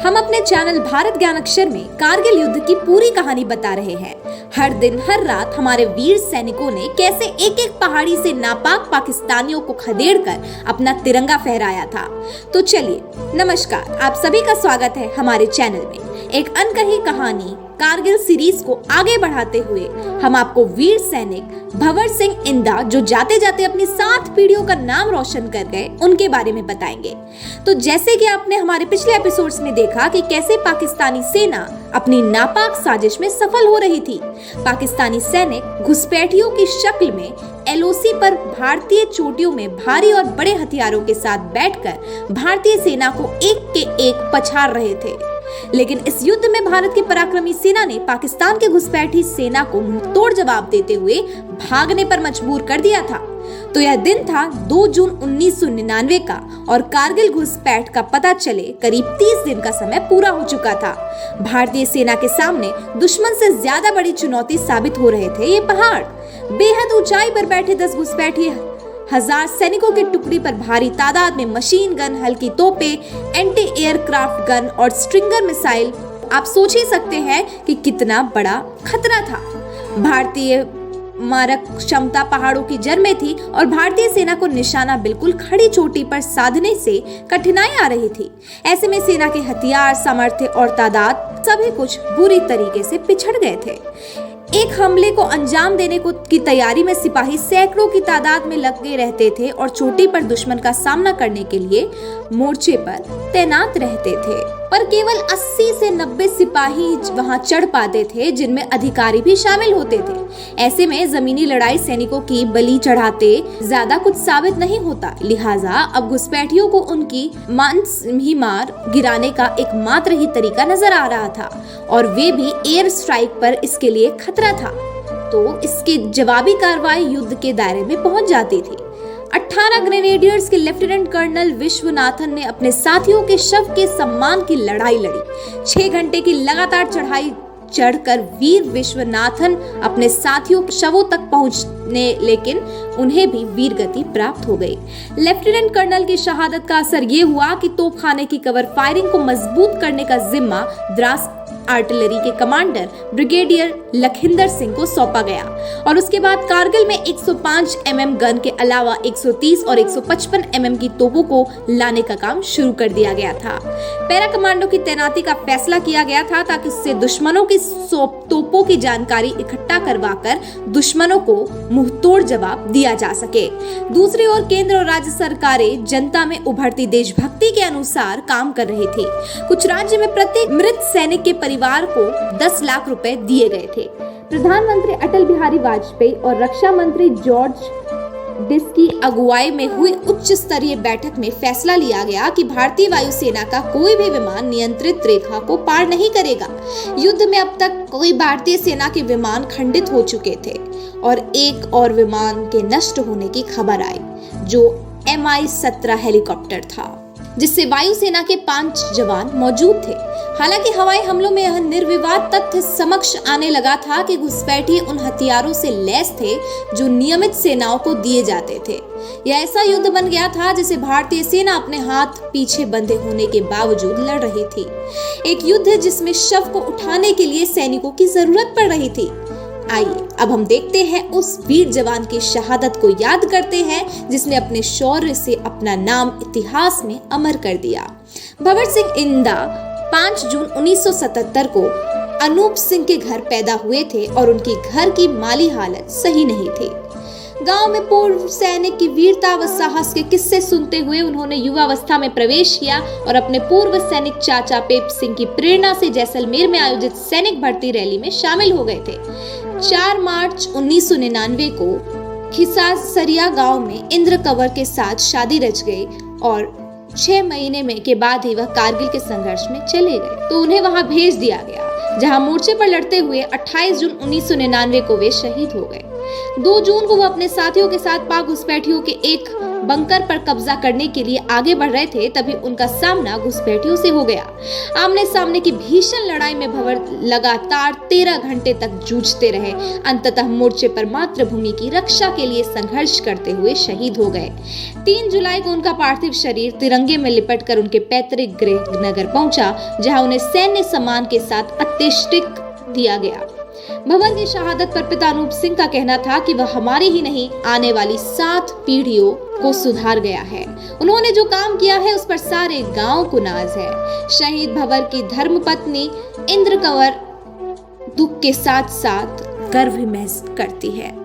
हम अपने चैनल भारत ज्ञान अक्षर में कारगिल युद्ध की पूरी कहानी बता रहे हैं। हर दिन हर रात हमारे वीर सैनिकों ने कैसे एक एक पहाड़ी से नापाक पाकिस्तानियों को खदेड़कर अपना तिरंगा फहराया था। तो चलिए, नमस्कार, आप सभी का स्वागत है हमारे चैनल में। एक अनकही कहानी कारगिल सीरीज को आगे बढ़ाते हुए हम आपको वीर सैनिक भंवर सिंह इंदा, जो जाते जाते अपनी 7 पीढ़ियों का नाम रोशन कर गए, उनके बारे में बताएंगे। तो जैसे कि आपने हमारे पिछले एपिसोड्स में देखा कि कैसे पाकिस्तानी सेना अपनी नापाक साजिश में सफल हो रही थी। पाकिस्तानी सैनिक घुसपैठियों की शक्ल में एलओसी पर भारतीय चोटियों में भारी और बड़े हथियारों के साथ बैठकर भारतीय सेना को एक के एक पछाड़ रहे थे। लेकिन इस युद्ध में भारत की पराक्रमी सेना ने पाकिस्तान के घुसपैठी सेना को मुंहतोड़ जवाब देते हुए भागने पर मजबूर कर दिया था। तो यह दिन था 2 जून 1999 का और कारगिल घुसपैठ का पता चले करीब 30 दिन का समय पूरा हो चुका था। भारतीय सेना के सामने दुश्मन से ज्यादा बड़ी चुनौती साबित हो रहे थे ये पहाड़। बेहद ऊंचाई पर बैठे 10 घुसपैठी 1000 सैनिकों की टुकड़ी पर भारी तादाद में मशीन गन, हल्की तोपें, एंटी एयरक्राफ्ट गन और स्ट्रिंगर मिसाइल। आप सोच ही सकते हैं कि कितना बड़ा खतरा था। भारतीय मारक क्षमता पहाड़ों की जड़ में थी और भारतीय सेना को निशाना बिल्कुल खड़ी चोटी पर साधने से कठिनाई आ रही थी। ऐसे में सेना के हथियार, सामर्थ्य और तादाद सभी कुछ बुरी तरीके से पिछड़ गए थे। एक हमले को अंजाम देने की तैयारी में सिपाही सैकड़ों की तादाद में लगे रहते थे और चोटी पर दुश्मन का सामना करने के लिए मोर्चे पर तैनात रहते थे। पर केवल 80 से 90 सिपाही वहां चढ़ पाते थे, जिनमें अधिकारी भी शामिल होते थे। ऐसे में जमीनी लड़ाई सैनिकों की बलि चढ़ाते ज्यादा कुछ साबित नहीं होता। लिहाजा अब घुसपैठियों को उनकी मांस ही मार गिराने का एकमात्र ही तरीका नजर आ रहा था, और वे भी एयर स्ट्राइक पर इसके लिए खतरा था। तो इसकी जवाबी कार्रवाई युद्ध के दायरे में पहुंच जाती थी। 18 ग्रेनेडियर्स के लेफ्टिनेंट कर्नल विश्वनाथन ने अपने साथियों के शव के सम्मान की लड़ाई लड़ी। 6 घंटे की लगातार चढ़ाई चढ़कर वीर विश्वनाथन अपने साथियों के शवों तक पहुंचने, लेकिन उन्हें भी वीर गति प्राप्त हो गई। लेफ्टिनेंट कर्नल की शहादत का असर ये हुआ कि तोपखाने की कवर फायरिंग को मजबूत करने का जिम्मा द्रास आर्टिलरी के कमांडर ब्रिगेडियर लखिंदर सिंह को सौंपा गया, और उसके बाद कारगिल में 105 mm गन के अलावा 130 और 155 mm की तोपों को लाने का काम शुरू कर दिया गया था। पैरा कमांडो की तैनाती का फैसला किया गया था ताकि उससे दुश्मनों की तोपों की जानकारी इकट्ठा करवाकर दुश्मनों को मुंहतोड़ जवाब दिया जा सके। दूसरी ओर केंद्र और राज्य सरकारें जनता में उभरती देशभक्ति के अनुसार काम कर रही थी। कुछ राज्य में प्रत्येक मृत सैनिक के परिवार को 10 लाख रुपए दिए गए थे। प्रधानमंत्री अटल बिहारी वाजपेयी और रक्षा मंत्री जॉर्ज डिस की अगुवाई में हुई उच्च स्तरीय बैठक में फैसला लिया गया कि भारतीय वायुसेना का कोई भी विमान नियंत्रित रेखा को पार नहीं करेगा। युद्ध में अब तक कोई भारतीय सेना के विमान खंडित हो चुके थे और एक और विमान के नष्ट होने की खबर आई, जो Mi-17 हेलीकॉप्टर था, जिससे वायुसेना के 5 जवान मौजूद थे। हालांकि हवाई हमलों में यह निर्विवाद तथ्य समक्ष आने लगा था कि घुसपैठी उन हथियारों से लैस थे जो नियमित सेनाओं को दिए जाते थे। यह ऐसा युद्ध बन गया था जिसे भारतीय सेना अपने हाथ पीछे बंधे होने के बावजूद लड़ रही थी। एक युद्ध जिसमें शव को उठाने के लिए सैनिकों की जरूरत पड़ रही थी। आइए अब हम देखते हैं उस वीर जवान की शहादत को याद करते हैं जिसने अपने शौर्य से अपना नाम इतिहास में अमर कर दिया। भंवर सिंह इंदा 5 जून 1977 को अनूप सिंह के घर पैदा हुए थे और उनकी घर की माली हालत सही नहीं थी। गांव में पूर्व सैनिक की वीरता व साहस के किस्से सुनते हुए उन्होंने युवावस्था में प्रवेश किया और अपने पूर्व सैनिक चाचा पेप सिंह की प्रेरणा से जैसलमेर में आयोजित सैनिक भर्ती रैली में शामिल हो गए थे। 4 मार्च 1999 को खिसासरिया गांव में इंद्र कंवर के साथ शादी रच गई और 6 महीने में के बाद ही वह कारगिल के संघर्ष में चले गए, तो उन्हें वहां भेज दिया गया, जहां मोर्चे पर लड़ते हुए 28 जून 1999 को वे शहीद हो गए। 2 जून को वह अपने साथियों के साथ पाक घुसपैठियों के एक बंकर पर कब्जा करने के लिए आगे बढ़ रहे थे, तभी उनका सामना घुसपैठियों से हो गया। आमने सामने की भीषण लड़ाई में भंवर लगातार 13 घंटे तक जूझते रहे। अंततः मोर्चे पर मातृभूमि की रक्षा के लिए संघर्ष करते हुए शहीद हो गए। 3 जुलाई को उनका पार्थिव शरीर तिरंगे में लिपटकर उनके पैतृक गृह नगर पहुंचा, जहां उन्हें सैन्य सम्मान के साथ अंत्येष्टि दिया गया। भंवर की शहादत पर पिता अनूप सिंह का कहना था कि वह हमारी ही नहीं, आने वाली 7 पीढ़ियों को सुधार गया है। उन्होंने जो काम किया है उस पर सारे गांव को नाज है। शहीद भंवर की धर्मपत्नी इंद्र कंवर दुख के साथ साथ गर्व महसूस करती है।